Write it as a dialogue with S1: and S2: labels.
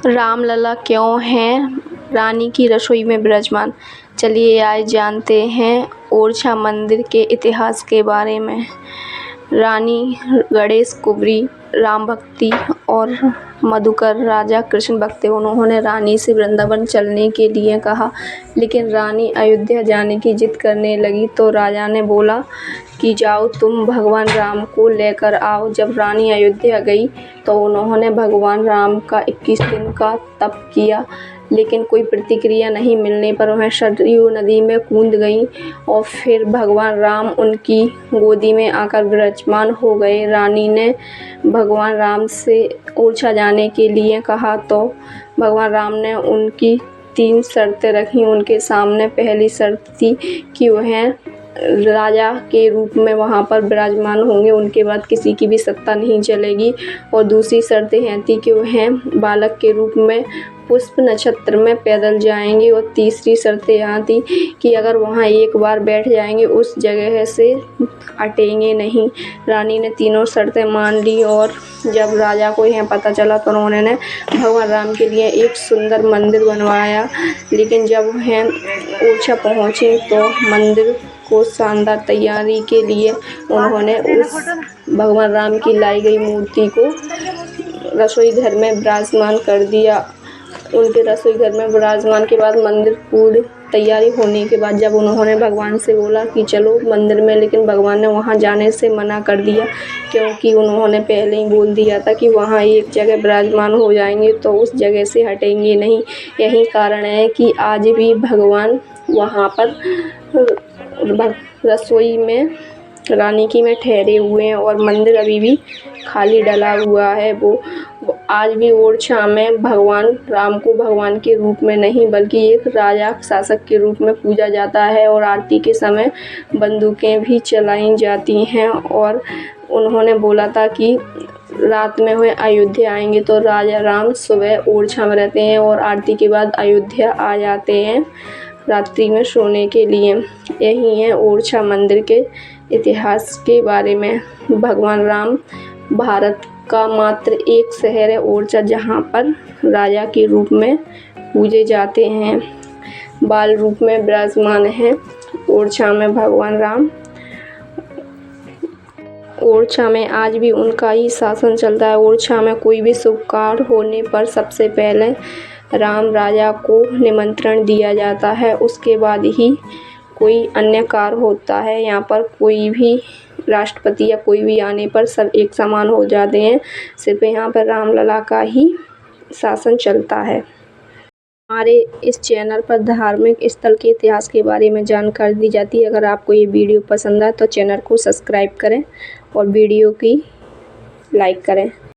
S1: रामलला क्यों हैं रानी की रसोई में विराजमान? चलिए आज जानते हैं ओरछा मंदिर के इतिहास के बारे में। रानी गणेश कुंवरी राम भक्ति और मधुकर राजा कृष्ण भक्त थे। उन्होंने रानी से वृंदावन चलने के लिए कहा, लेकिन रानी अयोध्या जाने की जिद करने लगी तो राजा ने बोला कि जाओ तुम भगवान राम को लेकर आओ। जब रानी अयोध्या गई तो उन्होंने भगवान राम का 21 दिन का तप किया, लेकिन कोई प्रतिक्रिया नहीं मिलने पर वह सरयू नदी में कूद गईं और फिर भगवान राम उनकी गोदी में आकर विराजमान हो गए। रानी ने भगवान राम से ओरछा जाने के लिए कहा तो भगवान राम ने उनकी 3 शर्तें रखी उनके सामने। पहली शर्त थी कि वह राजा के रूप में वहाँ पर विराजमान होंगे, उनके बाद किसी की भी सत्ता नहीं चलेगी। और दूसरी शर्त यह थी कि वह बालक के रूप में पुष्प नक्षत्र में पैदल जाएंगे। और तीसरी शर्त यहाँ थी कि अगर वहाँ एक बार बैठ जाएंगे उस जगह से हटेंगे नहीं। रानी ने तीनों शर्तें मान ली और जब राजा को यह पता चला तो उन्होंने भगवान राम के लिए एक सुंदर मंदिर बनवाया। लेकिन जब वह ओरछा पहुँचे तो मंदिर को शानदार तैयारी के लिए उन्होंने उस भगवान राम की लाई गई मूर्ति को रसोई घर में विराजमान कर दिया। उनके रसोई घर में विराजमान के बाद मंदिर पूरी तैयारी होने के बाद जब उन्होंने भगवान से बोला कि चलो मंदिर में, लेकिन भगवान ने वहां जाने से मना कर दिया, क्योंकि उन्होंने पहले ही बोल दिया था कि वहां एक जगह विराजमान हो जाएंगे तो उस जगह से हटेंगे नहीं। यही कारण है कि आज भी भगवान वहां पर रसोई में रानी की में ठहरे हुए हैं और मंदिर अभी भी खाली डला हुआ है। वो आज भी ओरछा में भगवान राम को भगवान के रूप में नहीं बल्कि एक राजा शासक के रूप में पूजा जाता है और आरती के समय बंदूकें भी चलाई जाती हैं। और उन्होंने बोला था कि रात में वह अयोध्या आएंगे तो राजा राम सुबह ओरछा में रहते हैं और आरती के बाद अयोध्या आ जाते हैं रात्रि में सोने के लिए। यही है ओरछा मंदिर के इतिहास के बारे में। भगवान राम भारत का मात्र एक शहर है ओरछा, जहाँ पर राजा के रूप में पूजे जाते हैं, बाल रूप में विराजमान हैं ओरछा में भगवान राम। ओरछा में आज भी उनका ही शासन चलता है। ओरछा में कोई भी शुभ कार्य होने पर सबसे पहले राम राजा को निमंत्रण दिया जाता है, उसके बाद ही कोई अन्य कार्य होता है। यहाँ पर कोई भी राष्ट्रपति या कोई भी आने पर सब एक समान हो जाते हैं। सिर्फ यहाँ पर रामलला का ही शासन चलता है। हमारे इस चैनल पर धार्मिक स्थल के इतिहास के बारे में जानकारी दी जाती है। अगर आपको ये वीडियो पसंद आए तो चैनल को सब्सक्राइब करें और वीडियो की लाइक करें।